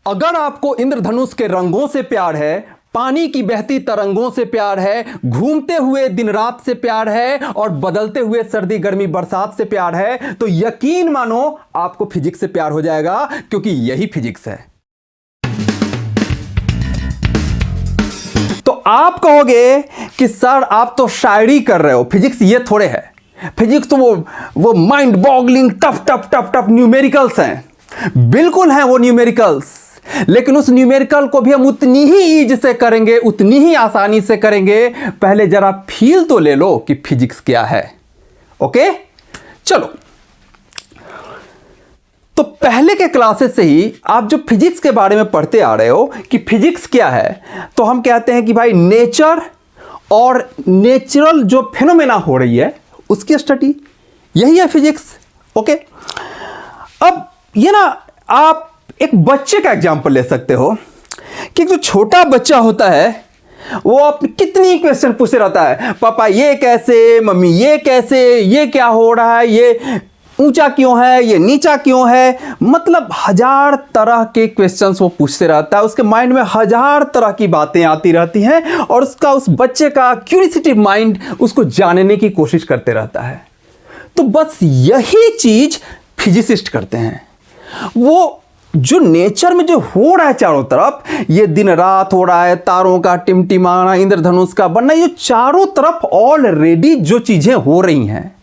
अगर आपको इंद्रधनुष के रंगों से प्यार है, पानी की बहती तरंगों से प्यार है, घूमते हुए दिन रात से प्यार है और बदलते हुए सर्दी गर्मी बरसात से प्यार है, तो यकीन मानो आपको फिजिक्स से प्यार हो जाएगा, क्योंकि यही फिजिक्स है। तो आप कहोगे कि सर आप तो शायरी कर रहे हो, फिजिक्स ये थोड़े है। फिजिक्स तो वो mind boggling tough tough tough tough numericals हैं। बिल्कुल हैं वो न्यूमेरिकल्स, लेकिन उस न्यूमेरिकल को भी हम उतनी ही ईज से करेंगे, उतनी ही आसानी से करेंगे। पहले जरा फील तो ले लो कि फिजिक्स क्या है। ओके, चलो। तो पहले के क्लासेस से ही आप जो फिजिक्स के बारे में पढ़ते आ रहे हो कि फिजिक्स क्या है, तो हम कहते हैं कि भाई नेचर और नेचुरल जो फिनोमेना हो रही है उसकी स्टडी, यही है फिजिक्स। ओके, अब ये ना आप एक बच्चे का एग्जांपल ले सकते हो कि जो छोटा बच्चा होता है वो अपनी कितनी क्वेश्चन पूछते रहता है, पापा ये कैसे, मम्मी ये कैसे, ये क्या हो रहा है, ये ऊंचा क्यों है, ये नीचा क्यों है। मतलब हजार तरह के क्वेश्चंस वो पूछते रहता है, उसके माइंड में हजार तरह की बातें आती रहती हैं और उस बच्चे का क्यूरियोसिटी माइंड उसको जानने की कोशिश करते रहता है। तो बस यही चीज फिजिसिस्ट करते हैं। वो जो नेचर में जो हो रहा है चारों तरफ, ये दिन रात हो रहा है, तारों का टिमटिमाना, इंद्रधनुष का बनना, ये चारों तरफ ऑलरेडी जो चीजें हो रही हैं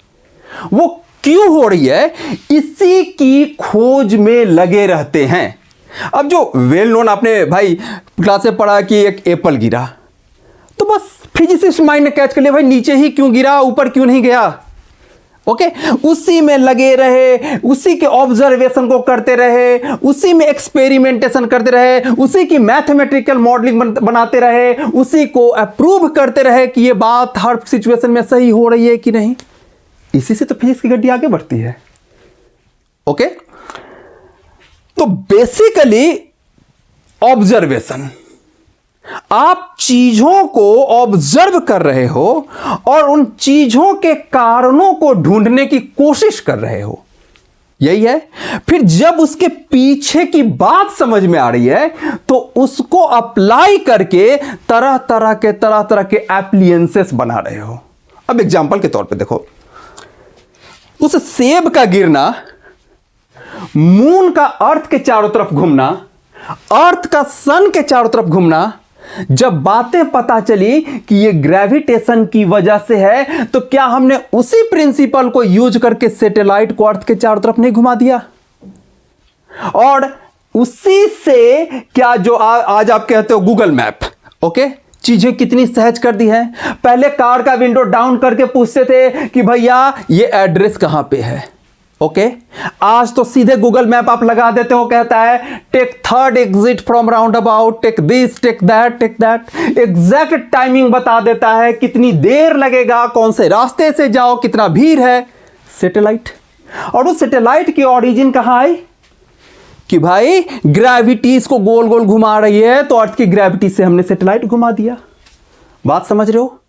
वो क्यों हो रही है, इसी की खोज में लगे रहते हैं। अब जो वेल नोन आपने भाई क्लास में पढ़ा कि एक एप्पल गिरा, तो बस फिजिसिस्ट माइंड ने कैच कर लिया, भाई नीचे ही क्यों गिरा, ऊपर क्यों नहीं गया। ओके, उसी में लगे रहे, उसी के ऑब्जर्वेशन को करते रहे, उसी में एक्सपेरिमेंटेशन करते रहे, उसी की मैथमेटिकल मॉडलिंग बनाते रहे, उसी को अप्रूव करते रहे कि ये बात हर सिचुएशन में सही हो रही है कि नहीं। इसी से तो फिजिक्स की गड्डी आगे बढ़ती है। ओके, तो बेसिकली ऑब्जर्वेशन, आप चीजों को ऑब्जर्व कर रहे हो और उन चीजों के कारणों को ढूंढने की कोशिश कर रहे हो, यही है। फिर जब उसके पीछे की बात समझ में आ रही है तो उसको अप्लाई करके तरह तरह के एप्लियंसेस बना रहे हो। अब एग्जांपल के तौर पे देखो, उस सेब का गिरना, मून का अर्थ के चारों तरफ घूमना, अर्थ का सन के चारों तरफ घूमना, जब बातें पता चली कि ये ग्रेविटेशन की वजह से है, तो क्या हमने उसी प्रिंसिपल को यूज करके सैटेलाइट को अर्थ के चारों तरफ नहीं घुमा दिया? और उसी से क्या जो आज आप कहते हो गूगल मैप, ओके, चीजें कितनी सहज कर दी है। पहले कार का विंडो डाउन करके पूछते थे कि भैया ये एड्रेस कहां पे है। ओके, आज तो सीधे गूगल मैप आप लगा देते हो, कहता है take third exit from roundabout, take this, take that, exact timing बता देता है, कितनी देर लगेगा, कौन से रास्ते से जाओ, कितना भीड़ है। सैटेलाइट। और उस सैटेलाइट की ऑरिजिन कहां आई कि भाई ग्रेविटी इसको गोल गोल घुमा रही है, तो अर्थ की ग्रेविटी से हमने सैटेलाइट घुमा दिया। बात समझ रहे हो?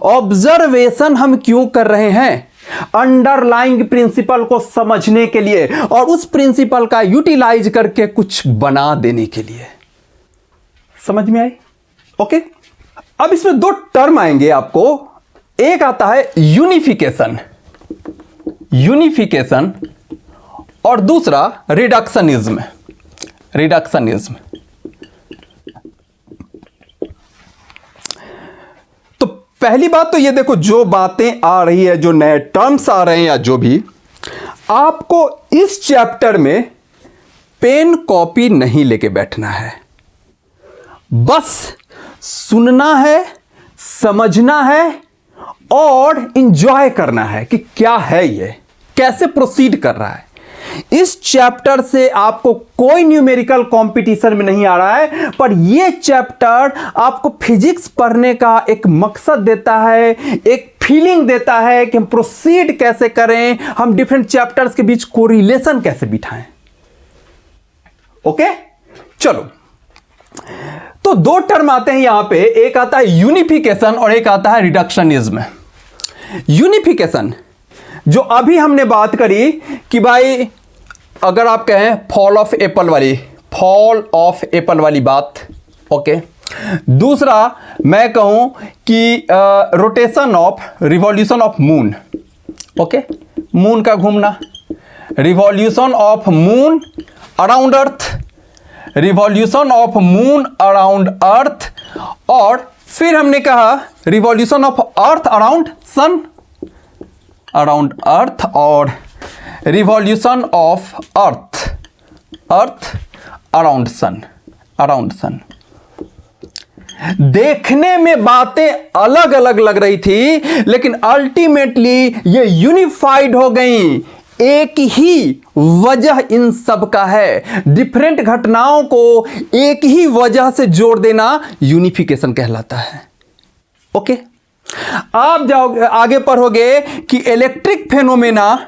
ऑब्जर्वेशन हम क्यों कर रहे हैं? अंडरलाइंग प्रिंसिपल को समझने के लिए और उस प्रिंसिपल का यूटिलाइज करके कुछ बना देने के लिए। समझ में आई? ओके, अब इसमें दो टर्म आएंगे आपको। एक आता है यूनिफिकेशन और दूसरा रिडक्शनिज्म। तो पहली बात तो ये देखो, जो बातें आ रही है, जो नए टर्म्स आ रहे हैं या जो भी, आपको इस चैप्टर में पेन कॉपी नहीं लेके बैठना है। बस सुनना है, समझना है और इंजॉय करना है कि क्या है ये, कैसे प्रोसीड कर रहा है। इस चैप्टर से आपको कोई न्यूमेरिकल कंपटीशन में नहीं आ रहा है, पर यह चैप्टर आपको फिजिक्स पढ़ने का एक मकसद देता है, एक फीलिंग देता है कि हम प्रोसीड कैसे करें, हम डिफरेंट चैप्टर्स के बीच कोरिलेशन कैसे बिठाएं। ओके, चलो। तो दो टर्म आते हैं यहां पे, एक आता है यूनिफिकेशन और एक आता है रिडक्शनिज्म। यूनिफिकेशन जो अभी हमने बात करी कि भाई अगर आप कहें फॉल ऑफ एप्पल वाली फॉल ऑफ एप्पल वाली बात, ओके। दूसरा मैं कहूं कि rotation of revolution of moon, okay, moon का घूमना, revolution of moon around earth, revolution of moon around earth, और फिर हमने कहा revolution of earth around sun, around earth, और revolution of earth around sun, around sun. देखने में बातें अलग अलग लग रही थी, लेकिन अल्टीमेटली ये यूनिफाइड हो गई। एक ही वजह इन सब का है, डिफरेंट घटनाओं को एक ही वजह से जोड़ देना यूनिफिकेशन कहलाता है, ओके। आप जाओगे आगे पढ़ोगे कि इलेक्ट्रिक फेनोमेनन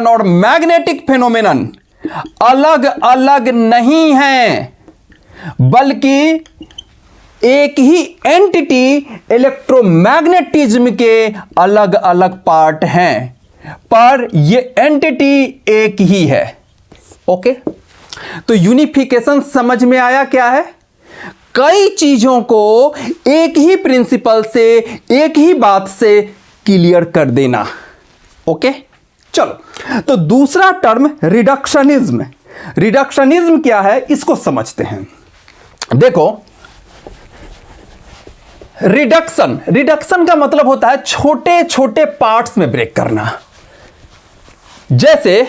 और मैग्नेटिक फेनोमेनन अलग अलग नहीं हैं, बल्कि एक ही एंटिटी इलेक्ट्रोमैग्नेटिज्म के अलग अलग पार्ट हैं, पर ये एंटिटी एक ही है, ओके। तो यूनिफिकेशन समझ में आया क्या है? कई चीजों को एक ही प्रिंसिपल से, एक ही बात से क्लियर कर देना, ओके। चलो, तो दूसरा टर्म रिडक्शनिज्म। रिडक्शनिज्म क्या है इसको समझते हैं। देखो, रिडक्शन का मतलब होता है छोटे छोटे पार्ट्स में ब्रेक करना। जैसे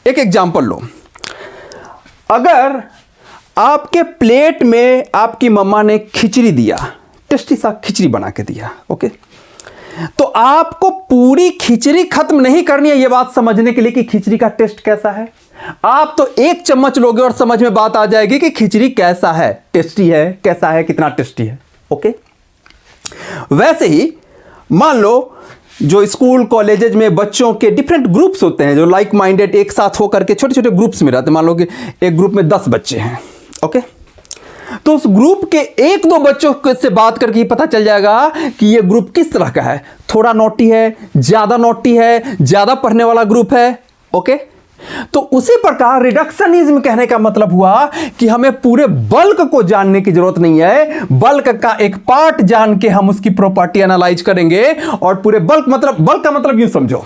एक एग्जांपल लो, अगर आपके प्लेट में आपकी मम्मा ने खिचड़ी दिया, टेस्टी सा खिचड़ी बना के दिया, ओके, तो आपको पूरी खिचड़ी खत्म नहीं करनी है ये बात समझने के लिए कि खिचड़ी का टेस्ट कैसा है। आप तो एक चम्मच लोगे और समझ में बात आ जाएगी कि खिचड़ी कैसा है, टेस्टी है, कैसा है, कितना टेस्टी है, ओके। वैसे ही मान लो जो स्कूल कॉलेजेज में बच्चों के डिफरेंट ग्रुप्स होते हैं, जो लाइक माइंडेड एक साथ होकर के छोटे छोटे ग्रुप्स में रहते हैं। मान लो कि एक ग्रुप में 10 बच्चे हैं, ओके, तो उस ग्रुप के एक दो बच्चों से बात करके पता चल जाएगा कि ये ग्रुप किस तरह का है, थोड़ा नॉटी है, ज्यादा नॉटी है, ज्यादा पढ़ने वाला ग्रुप है, ओके। तो उसी प्रकार रिडक्शनिज्म कहने का मतलब हुआ कि हमें पूरे बल्क को जानने की जरूरत नहीं है, बल्क का एक पार्ट जान के हम उसकी प्रॉपर्टी एनालाइज करेंगे। और पूरे बल्क का मतलब यूं समझो,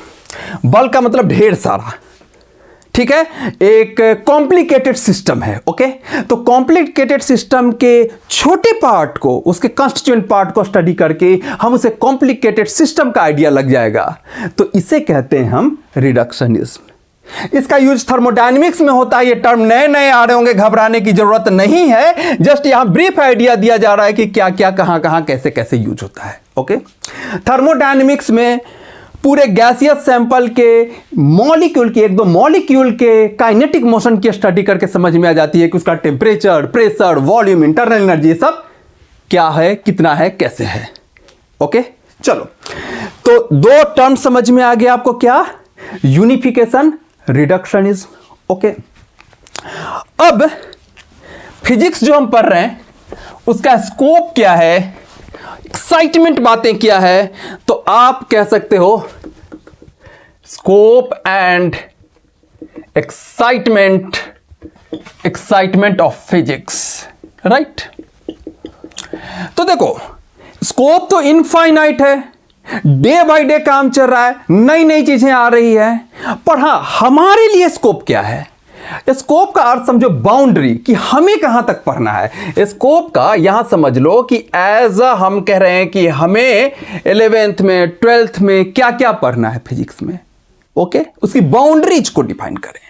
बल्क का मतलब ढेर सारा, ठीक है, एक कॉम्प्लिकेटेड सिस्टम है, ओके। तो कॉम्प्लिकेटेड सिस्टम के छोटे पार्ट को, उसके कंस्टिट्यूएंट पार्ट को स्टडी करके हम उसे कॉम्प्लिकेटेड सिस्टम का आइडिया लग जाएगा। तो इसे कहते हैं हम रिडक्शनिज्म। इसका यूज थर्मोडायनेमिक्स में होता है। ये टर्म नए नए आ रहे होंगे, घबराने की जरूरत नहीं है, जस्ट यहां ब्रीफ आइडिया दिया जा रहा है कि क्या क्या कहां कहां कैसे कैसे यूज होता है, ओके। थर्मोडायनेमिक्स में पूरे गैसियस सैंपल के मॉलिक्यूल के, एक दो मॉलिक्यूल के काइनेटिक मोशन की स्टडी करके समझ में आ जाती है कि उसका temperature, pressure, volume, internal energy सब क्या है, कितना है, कैसे है, ओके। चलो, तो दो टर्म समझ में आ गया आपको, क्या, यूनिफिकेशन, रिडक्शनिज्म, ओके। अब फिजिक्स जो हम पढ़ रहे हैं उसका स्कोप क्या है, एक्साइटमेंट बातें क्या है, तो आप कह सकते हो scope and excitement of physics, right. तो देखो, स्कोप तो इनफाइनाइट है, डे बाय डे काम चल रहा है, नई नई चीजें आ रही है, पर हां हमारे लिए स्कोप क्या है? स्कोप का अर्थ समझो बाउंड्री, कि हमें कहां तक पढ़ना है। स्कोप का यहां समझ लो कि एज हम कह रहे हैं कि हमें 11th में, 12th में क्या क्या पढ़ना है फिजिक्स में, ओके, उसकी बाउंड्रीज को डिफाइन करें।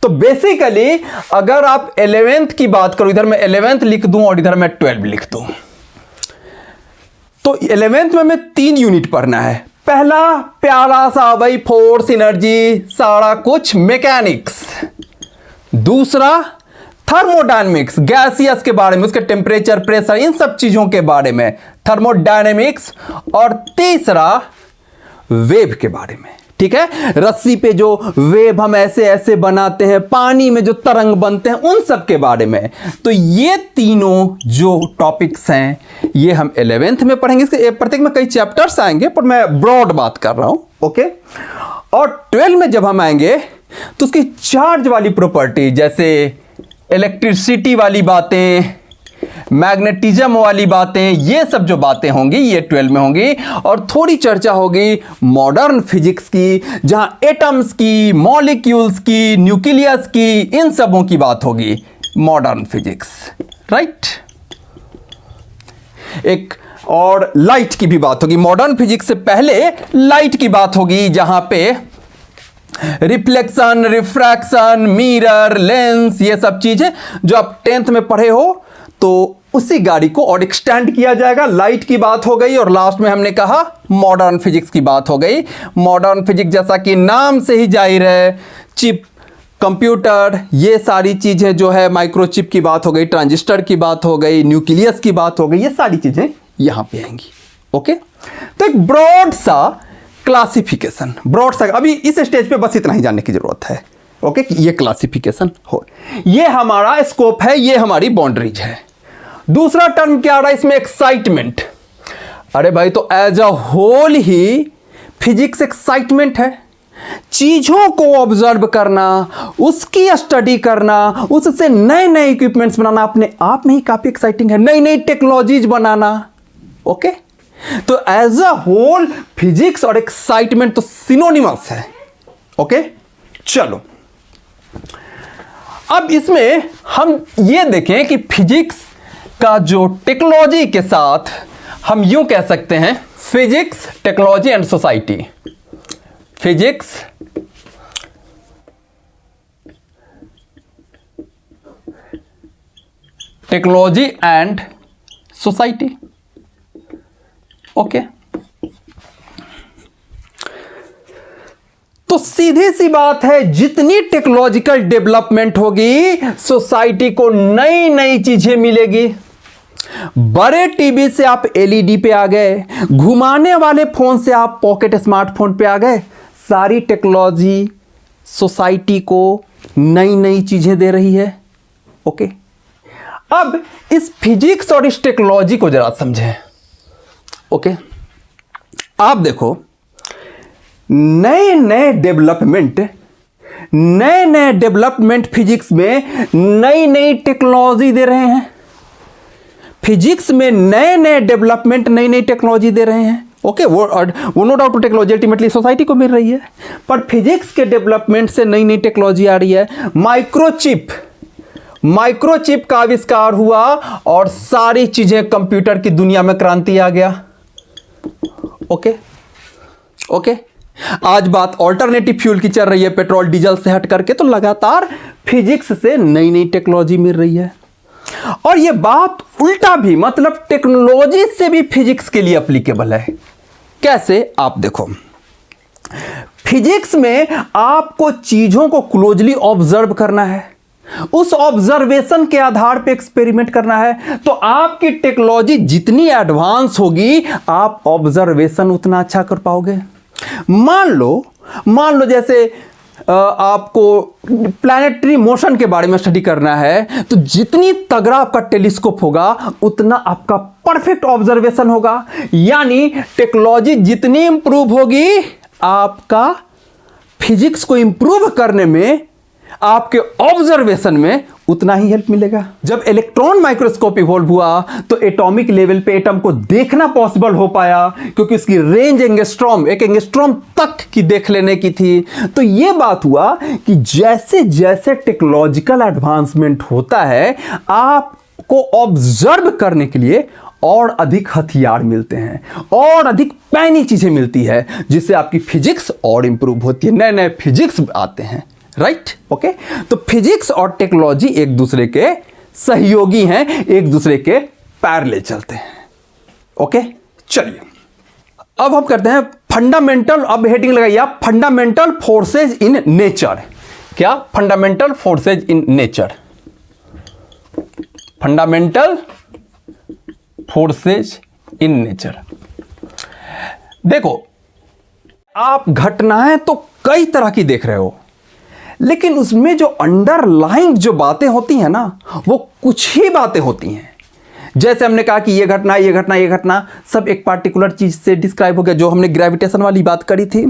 तो बेसिकली अगर आप 11th की बात करो, इधर मैं 11th लिख दूं और इधर मैं 12 लिख दूं, तो 11th में हमें 3 यूनिट पढ़ना है। पहला प्यारा सा भाई फोर्स, एनर्जी, सारा कुछ मैकेनिक्स। दूसरा थर्मोडायनेमिक्स, गैसियस के बारे में, उसके टेम्परेचर, प्रेशर, इन सब चीजों के बारे में थर्मोडायनेमिक्स। और तीसरा वेव के बारे में, ठीक है, रस्सी पे जो वेव हम ऐसे ऐसे बनाते हैं, पानी में जो तरंग बनते हैं, उन सब के बारे में। तो ये तीनों जो टॉपिक्स हैं ये हम 11th में पढ़ेंगे। इसके प्रत्येक में कई चैप्टर्स आएंगे, पर मैं ब्रॉड बात कर रहा हूं, ओके। और 12 में जब हम आएंगे तो उसकी चार्ज वाली प्रॉपर्टी, जैसे इलेक्ट्रिसिटी वाली बातें, मैग्नेटिज्म वाली बातें, ये सब जो बातें होंगी ये 12 में होंगी। और थोड़ी चर्चा होगी मॉडर्न फिजिक्स की, जहां एटम्स की, मॉलिक्यूल्स की, न्यूक्लियस की, इन सबों की बात होगी, मॉडर्न फिजिक्स, राइट। एक और लाइट की भी बात होगी, मॉडर्न फिजिक्स से पहले लाइट की बात होगी, जहां पे रिफ्लेक्शन, रिफ्रैक्शन, मिरर, लेंस, ये सब चीजें जो आप 10th में पढ़े हो, तो उसी गाड़ी को और एक्सटेंड किया जाएगा। लाइट की बात हो गई और लास्ट में हमने कहा मॉडर्न फिजिक्स की बात हो गई। मॉडर्न फिजिक्स जैसा कि नाम से ही जाहिर है, चिप, कंप्यूटर, ये सारी चीजें जो है, माइक्रोचिप की बात हो गई, ट्रांजिस्टर की बात हो गई, न्यूक्लियस की बात हो गई, ये सारी चीजें यहां पे आएंगी। ओके, तो एक ब्रॉड सा क्लासिफिकेशन, ब्रॉड सा, अभी इस स्टेज पे बस इतना ही जानने की जरूरत है। ओके, कि ये क्लासिफिकेशन हो, ये हमारा स्कोप है, ये हमारी बाउंड्रीज है। दूसरा टर्म क्या आ रहा है इसमें? एक्साइटमेंट। अरे भाई, तो एज अ होल ही फिजिक्स एक्साइटमेंट है। चीजों को ऑब्जर्व करना, उसकी स्टडी करना, उससे नए नए इक्विपमेंट्स बनाना अपने आप में ही काफी एक्साइटिंग है, नई नई टेक्नोलॉजीज बनाना। ओके, तो एज अ होल फिजिक्स और एक्साइटमेंट तो सिनोनिमस है। ओके, चलो अब इसमें हम ये देखें कि फिजिक्स का जो टेक्नोलॉजी के साथ, हम यूं कह सकते हैं, physics, technology and society, physics, technology and society. Okay, तो सीधी सी बात है, जितनी टेक्नोलॉजिकल डेवलपमेंट होगी, सोसाइटी को नई नई चीजें मिलेगी। बड़े टीवी से आप एलईडी पे आ गए, घुमाने वाले फोन से आप पॉकेट स्मार्टफोन पे आ गए, सारी टेक्नोलॉजी सोसाइटी को नई नई चीजें दे रही है। ओके, अब इस फिजिक्स और इस टेक्नोलॉजी को जरा समझें। ओके, आप देखो, नए नए डेवलपमेंट फिजिक्स में नई नई टेक्नोलॉजी दे रहे हैं। फिजिक्स में नए नए डेवलपमेंट, नई नई टेक्नोलॉजी दे रहे हैं। ओके, वो no doubt technology ultimately society को मिल रही है, पर फिजिक्स के डेवलपमेंट से नई नई टेक्नोलॉजी आ रही है। माइक्रोचिप का आविष्कार हुआ और सारी चीजें, कंप्यूटर की दुनिया में क्रांति आ गया। ओके, आज बात ऑल्टरनेटिव फ्यूल की चल रही है, पेट्रोल डीजल से हट करके, तो लगातार फिजिक्स से नई नई टेक्नोलॉजी मिल रही है। और ये बात उल्टा भी, मतलब टेक्नोलॉजी से भी फिजिक्स के लिए एप्लीकेबल है। कैसे? आप देखो, फिजिक्स में आपको चीजों को क्लोजली ऑब्जर्व करना है, उस ऑब्जर्वेशन के आधार पे एक्सपेरिमेंट करना है। तो आपकी टेक्नोलॉजी जितनी एडवांस होगी, आप ऑब्जर्वेशन उतना अच्छा कर पाओगे। मान लो जैसे आपको प्लैनेटरी मोशन के बारे में स्टडी करना है, तो जितनी तगड़ा आपका टेलीस्कोप होगा, उतना आपका परफेक्ट ऑब्जर्वेशन होगा। यानी टेक्नोलॉजी जितनी इंप्रूव होगी, आपका फिजिक्स को इंप्रूव करने में, आपके ऑब्जर्वेशन में उतना ही हेल्प मिलेगा। जब इलेक्ट्रॉन माइक्रोस्कोप इवॉल्व हुआ, तो एटॉमिक लेवल पे एटम को देखना पॉसिबल हो पाया, क्योंकि उसकी रेंज एक एंगस्ट्रॉम तक की देख लेने की थी। तो यह बात हुआ कि जैसे जैसे टेक्नोलॉजिकल एडवांसमेंट होता है, आपको ऑब्जर्व करने के लिए और अधिक हथियार मिलते हैं, और अधिक पैनी चीजें मिलती है, जिससे आपकी फिजिक्स और इंप्रूव होती है, नए नए फिजिक्स आते हैं। राइट? ओके, तो फिजिक्स और टेक्नोलॉजी एक दूसरे के सहयोगी हैं, एक दूसरे के पैरेलल चलते हैं। ओके, चलिए अब हम करते हैं फंडामेंटल। अब हेडिंग लगाइए आप, फंडामेंटल फोर्सेज इन नेचर। क्या? Fundamental forces in nature, fundamental forces in nature. देखो, आप घटनाएं तो कई तरह की देख रहे हो, लेकिन उसमें जो अंडरलाइंग जो बातें होती हैं ना, वो कुछ ही बातें होती हैं। जैसे हमने कहा कि ये घटना ये घटना ये घटना सब एक पार्टिकुलर चीज़ से डिस्क्राइब हो गया, जो हमने ग्रेविटेशन वाली बात करी थी।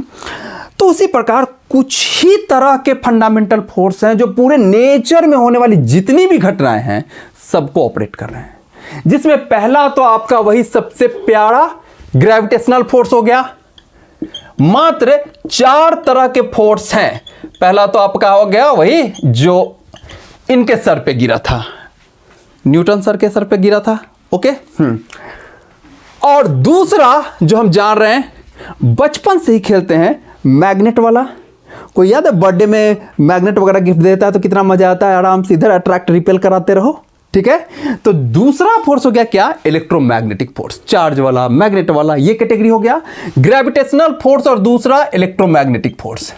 तो उसी प्रकार कुछ ही तरह के फंडामेंटल फोर्स हैं जो पूरे नेचर में होने वाली जितनी भी घटनाएं हैं सबको ऑपरेट कर रहे हैं, जिसमें पहला तो आपका वही सबसे प्यारा ग्रेविटेशनल फोर्स हो गया। मात्र 4 तरह के फोर्स हैं। पहला तो आपका हो गया वही जो इनके सर पे गिरा था, न्यूटन सर के सर पे गिरा था। ओके। और दूसरा जो हम जान रहे हैं, बचपन से ही खेलते हैं, मैग्नेट वाला। कोई याद है बर्थडे में मैग्नेट वगैरह गिफ्ट देता है तो कितना मजा आता है, आराम से इधर अट्रैक्ट रिपेल कराते रहो। ठीक है। तो दूसरा फोर्स हो गया क्या, इलेक्ट्रोमैग्नेटिक फोर्स, चार्ज वाला, मैग्नेट वाला, ये कैटेगरी हो गया ग्रेविटेशनल फोर्स, और दूसरा इलेक्ट्रोमैग्नेटिक फोर्स।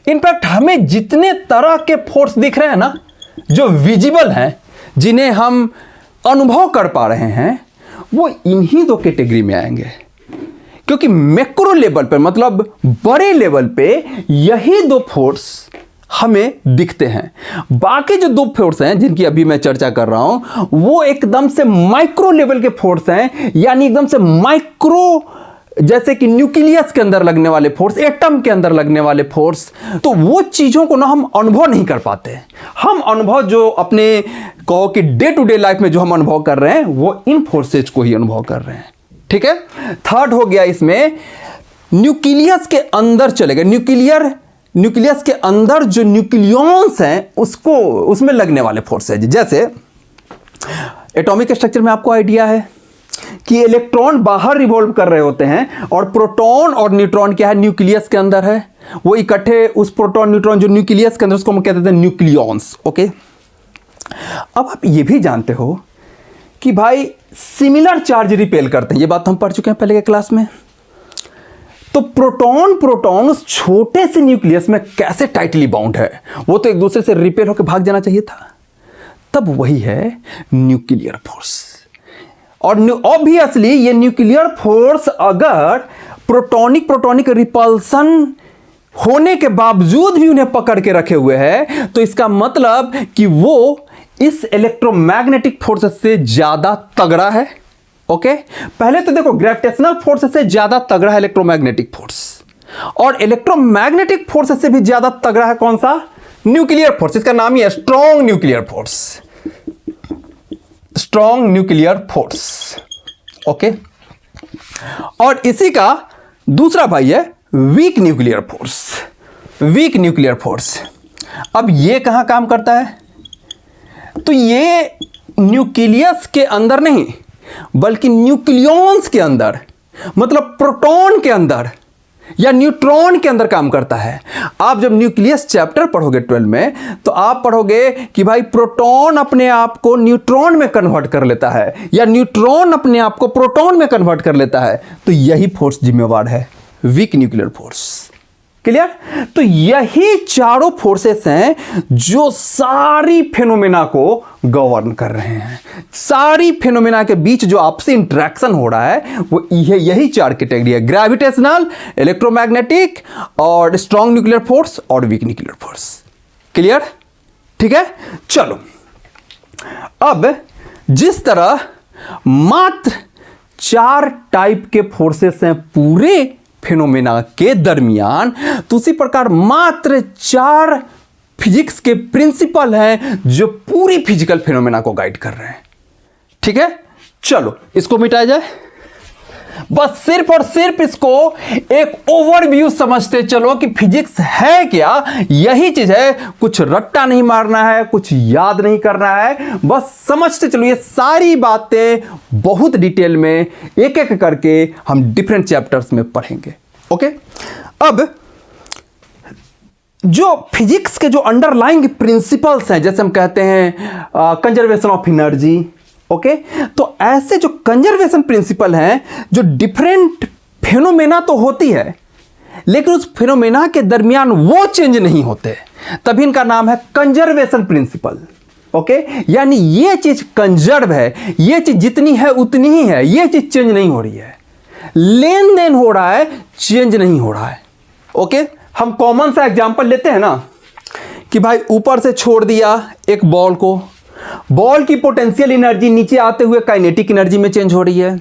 इनफैक्ट हमें जितने तरह के फोर्स दिख रहे हैं ना, जो विजिबल हैं, जिन्हें हम अनुभव कर पा रहे हैं, वो इन्हीं 2 कैटेगरी में आएंगे। क्योंकि मैक्रो लेवल पे, मतलब बड़े लेवल पे, यही 2 फोर्स हमें दिखते हैं। बाकी जो 2 फोर्स हैं जिनकी अभी मैं चर्चा कर रहा हूं, वो एकदम से माइक्रो लेवल के फोर्स हैं, यानी एकदम से माइक्रो, जैसे कि न्यूक्लियस के अंदर लगने वाले फोर्स, एटम के अंदर लगने वाले फोर्स। तो वो चीजों को ना हम अनुभव नहीं कर पाते। हम अनुभव जो अपने कहो कि डे टू डे लाइफ में जो हम अनुभव कर रहे हैं, वो इन फोर्सेज को ही अनुभव कर रहे हैं। ठीक है। थर्ड हो गया इसमें न्यूक्लियस के अंदर चलेगा, न्यूक्लियस के अंदर जो न्यूक्लियॉन्स हैं उसको, उसमें लगने वाले फोर्स है। जैसे एटॉमिक स्ट्रक्चर में आपको आइडिया है कि इलेक्ट्रॉन बाहर रिवॉल्व कर रहे होते हैं और प्रोटॉन और न्यूट्रॉन क्या है, न्यूक्लियस के अंदर है। वो इकट्ठे उस प्रोटॉन न्यूट्रॉन जो न्यूक्लियस के अंदर, उसको हम कहते हैं न्यूक्लियॉन्स। ओके। अब आप ये भी जानते हो कि भाई सिमिलर चार्ज रिपेल करते हैं, ये बात तो हम पढ़ चुके हैं पहले के क्लास में। तो प्रोटॉन उस छोटे से न्यूक्लियस में कैसे टाइटली बाउंड है, वो तो एक दूसरे से रिपेल होकर भाग जाना चाहिए था। तब वही है न्यूक्लियर फोर्स। और ऑब्वियसली ये न्यूक्लियर फोर्स अगर प्रोटॉनिक रिपल्सन होने के बावजूद भी उन्हें पकड़ के रखे हुए है, तो इसका मतलब कि वो इस इलेक्ट्रोमैग्नेटिक फोर्स से ज्यादा तगड़ा है। ओके। पहले तो देखो, ग्रेविटेशनल फोर्स से ज्यादा तगड़ा है इलेक्ट्रोमैग्नेटिक फोर्स, और इलेक्ट्रोमैग्नेटिक फोर्स से भी ज्यादा तगड़ा है कौन सा, न्यूक्लियर फोर्स। इसका नाम ही है strong nuclear force, strong nuclear force. Okay. और इसी का दूसरा भाई है weak nuclear force, weak nuclear force. अब ये कहां काम करता है, तो ये न्यूक्लियस के अंदर नहीं, बल्कि न्यूक्लियॉन्स के अंदर, मतलब प्रोटॉन के अंदर या न्यूट्रॉन के अंदर काम करता है। आप जब न्यूक्लियस चैप्टर पढ़ोगे 12 में, तो आप पढ़ोगे कि भाई प्रोटॉन अपने आप को न्यूट्रॉन में कन्वर्ट कर लेता है, या न्यूट्रॉन अपने आप को प्रोटॉन में कन्वर्ट कर लेता है। तो यही फोर्स जिम्मेवार है, वीक न्यूक्लियर फोर्स। क्लियर। तो यही चारों फोर्सेस हैं जो सारी फेनोमेना को गवर्न कर रहे हैं। सारी फेनोमेना के बीच जो आपसे इंटरेक्शन हो रहा है वो यही 4 कैटेगरी है, ग्रेविटेशनल, इलेक्ट्रोमैग्नेटिक, और स्ट्रॉन्ग न्यूक्लियर फोर्स, और वीक न्यूक्लियर फोर्स। क्लियर। ठीक है। चलो, अब जिस तरह मात्र 4 टाइप के फोर्सेस हैं पूरे फेनोमेना के दरमियान, तो उसी प्रकार मात्र 4 फिजिक्स के प्रिंसिपल हैं जो पूरी फिजिकल फेनोमेना को गाइड कर रहे हैं। ठीक है। चलो इसको मिटाया जाए। बस सिर्फ और सिर्फ इसको एक ओवरव्यू समझते चलो कि फिजिक्स है क्या, यही चीज है। कुछ रट्टा नहीं मारना है, कुछ याद नहीं करना है, बस समझते चलो। ये सारी बातें बहुत डिटेल में एक एक करके हम डिफरेंट चैप्टर्स में पढ़ेंगे। ओके। अब जो फिजिक्स के जो अंडरलाइंग प्रिंसिपल्स हैं, जैसे हम कहते हैं कंजर्वेशन ऑफ एनर्जी। ओके। तो ऐसे जो कंजर्वेशन प्रिंसिपल हैं, जो डिफरेंट फेनोमेना तो होती है, लेकिन उस फेनोमेना के दरमियान वो चेंज नहीं होते, तभी इनका नाम है कंजर्वेशन प्रिंसिपल। ओके। यानी ये चीज कंजर्व है, ये चीज जितनी है उतनी ही है, ये चीज चेंज नहीं हो रही है। लेन देन हो रहा है, चेंज नहीं हो रहा है। ओके। हम कॉमन सा एग्जांपल लेते हैं ना कि भाई ऊपर से छोड़ दिया एक बॉल को, बॉल की पोटेंशियल एनर्जी नीचे आते हुए काइनेटिक एनर्जी में चेंज हो रही है।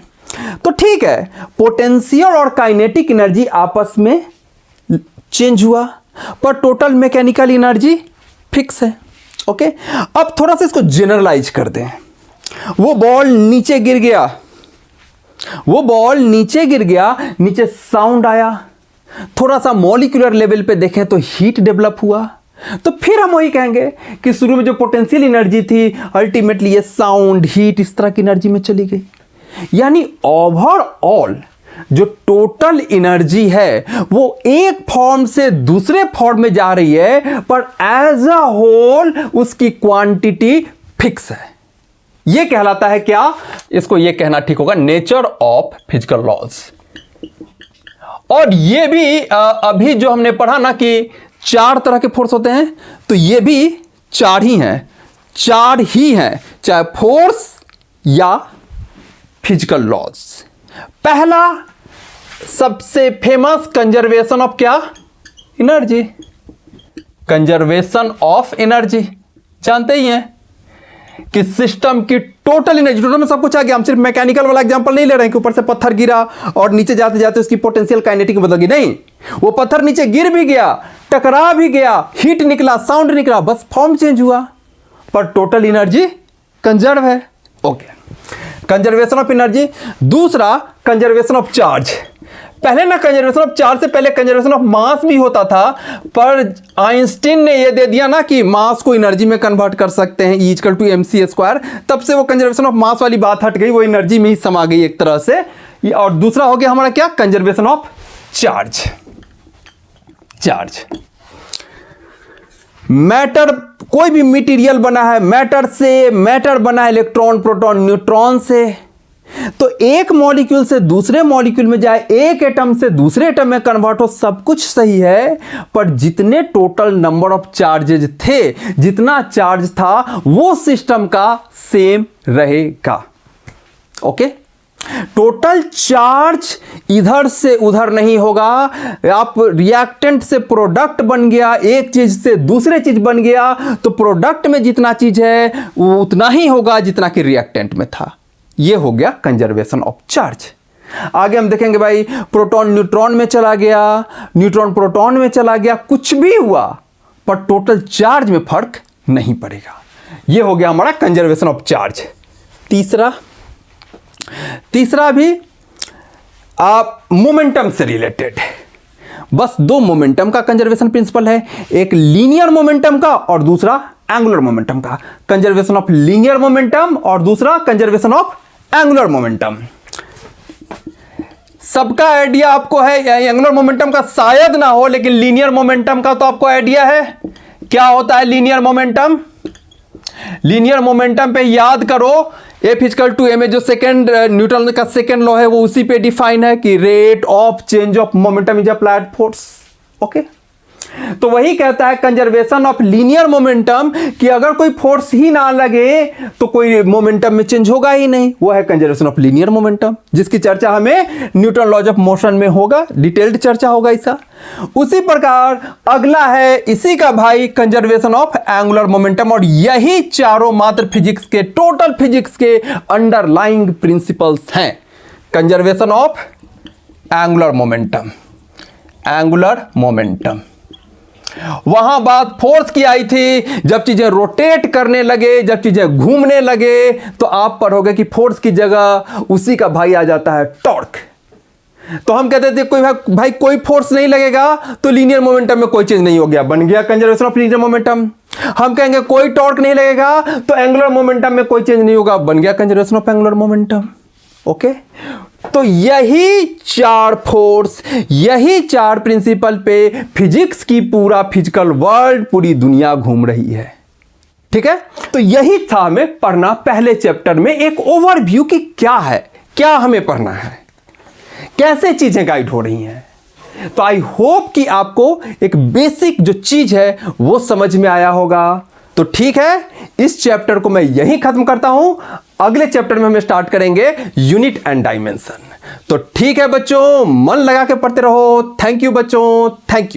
तो ठीक है, पोटेंशियल और काइनेटिक एनर्जी आपस में चेंज हुआ, पर टोटल मैकेनिकल एनर्जी फिक्स है। ओके, अब थोड़ा सा इसको जनरलाइज कर दें। वो बॉल नीचे गिर गया, नीचे साउंड आया, थोड़ा सा मॉलिक्यूलर लेवल पे देखें तो हीट डेवलप हुआ, तो फिर हम वही कहेंगे कि शुरू में जो पोटेंशियल एनर्जी थी अल्टीमेटली ये साउंड, हीट, इस तरह की एनर्जी में चली गई। यानी ओवरऑल जो टोटल एनर्जी है वो एक फॉर्म से दूसरे फॉर्म में जा रही है, पर एज अ होल उसकी क्वांटिटी फिक्स है। यह कहलाता है क्या? इसको यह कहना ठीक होगा, नेचर ऑफ फिजिकल लॉज। और यह भी अभी जो हमने पढ़ा ना कि 4 तरह के फोर्स होते हैं, तो ये भी 4 ही हैं, चाहे फोर्स या फिजिकल लॉज। पहला सबसे फेमस, कंजर्वेशन ऑफ क्या? एनर्जी। कंजर्वेशन ऑफ एनर्जी जानते ही हैं कि सिस्टम की टोटल एनर्जी, टोटल में सब कुछ आ गया। हम सिर्फ मैकेनिकल वाला एग्जांपल नहीं ले रहे हैं कि ऊपर से पत्थर गिरा और नीचे जाते जाते उसकी पोटेंशियल काइनेटिक में बदल गई। नहीं, वो पत्थर नीचे गिर भी गया, टकरा भी गया, हीट निकला, साउंड निकला, बस फॉर्म चेंज हुआ, पर टोटल एनर्जी कंजर्व है। Okay, conservation of energy. दूसरा, कंजर्वेशन ऑफ चार्ज। पहले ना कंजर्वेशन ऑफ चार्ज से पहले कंजर्वेशन ऑफ मास भी होता था, पर आइंस्टीन ने यह दे दिया ना कि मास को एनर्जी में कन्वर्ट कर सकते हैं, E=mc²। तब से वो कंजर्वेशन ऑफ मास वाली बात हट गई, वो एनर्जी में ही समा गई एक तरह से। और दूसरा हो गया हमारा क्या? Conservation of charge. मैटर, कोई भी मटेरियल बना है मैटर से, मैटर बना है इलेक्ट्रॉन, प्रोटॉन, न्यूट्रॉन से। तो एक मॉलिक्यूल से दूसरे मॉलिक्यूल में जाए, एक एटम से दूसरे एटम में कन्वर्ट हो, सब कुछ सही है, पर जितने टोटल नंबर ऑफ चार्जेज थे, जितना चार्ज था, वो सिस्टम का सेम रहेगा। ओके, टोटल चार्ज इधर से उधर नहीं होगा। आप रिएक्टेंट से प्रोडक्ट बन गया, एक चीज से दूसरे चीज बन गया, तो प्रोडक्ट में जितना चीज है वो उतना ही होगा जितना कि रिएक्टेंट में था। ये हो गया कंजर्वेशन ऑफ चार्ज। आगे हम देखेंगे भाई, प्रोटॉन न्यूट्रॉन में चला गया, न्यूट्रॉन प्रोटॉन में चला गया, कुछ भी हुआ, पर टोटल चार्ज में फर्क नहीं पड़ेगा। ये हो गया हमारा कंजर्वेशन ऑफ चार्ज। तीसरा भी आप मोमेंटम से रिलेटेड, बस 2 मोमेंटम का कंजर्वेशन प्रिंसिपल है, एक लीनियर मोमेंटम का और दूसरा एंगुलर मोमेंटम का। कंजर्वेशन ऑफ लीनियर मोमेंटम और दूसरा कंजर्वेशन ऑफ एंगुलर मोमेंटम। सबका आइडिया आपको है, एंगुलर मोमेंटम का शायद ना हो, लेकिन लीनियर मोमेंटम का तो आपको आइडिया है। क्या होता है लीनियर मोमेंटम? लीनियर मोमेंटम पे याद करो, F=ma, जो सेकेंड न्यूटन का सेकेंड लॉ है वो उसी पे डिफाइन है कि rate of change of momentum is applied force. Okay, तो वही कहता है कंजर्वेशन ऑफ लीनियर मोमेंटम कि अगर कोई फोर्स ही ना लगे तो कोई मोमेंटम में चेंज होगा ही नहीं। वो है कंजर्वेशन ऑफ लीनियर मोमेंटम, जिसकी चर्चा हमें न्यूटन लॉज ऑफ मोशन में होगा, डिटेल्ड चर्चा होगा इसका। उसी प्रकार अगला है इसी का भाई कंजर्वेशन ऑफ एंगुलर मोमेंटम, और यही चारों मात्र फिजिक्स के, टोटल फिजिक्स के अंडरलाइंग प्रिंसिपल्स हैं। Conservation of angular momentum, angular momentum. वहां बात फोर्स की आई थी, जब चीजें रोटेट करने लगे, जब चीजें घूमने लगे, तो आप पढ़ोगे कि फोर्स की जगह उसी का भाई आ जाता है टॉर्क। तो हम कहते थे कोई भाई कोई फोर्स नहीं लगेगा तो लीनियर मोमेंटम में कोई चीज नहीं हो गया, बन गया कंजर्वेशन ऑफ लीनियर मोमेंटम। हम कहेंगे कोई टॉर्क नहीं लगेगा तो एंगुलर मोमेंटम में कोई चेंज नहीं होगा, बन गया conservation of angular momentum. Okay, तो यही 4 फोर्स, यही 4 प्रिंसिपल पे फिजिक्स की पूरा फिजिकल वर्ल्ड, पूरी दुनिया घूम रही है। ठीक है, तो यही था हमें पढ़ना पहले चैप्टर में, एक ओवरव्यू कि क्या है, क्या हमें पढ़ना है, कैसे चीजें गाइड हो रही हैं। तो आई होप कि आपको एक बेसिक जो चीज है वो समझ में आया होगा। तो ठीक है, इस चैप्टर को मैं यहीं खत्म करता हूं। अगले चैप्टर में हम स्टार्ट करेंगे यूनिट एंड डायमेंशन। तो ठीक है बच्चों, मन लगा के पढ़ते रहो। थैंक यू बच्चों, थैंक यू।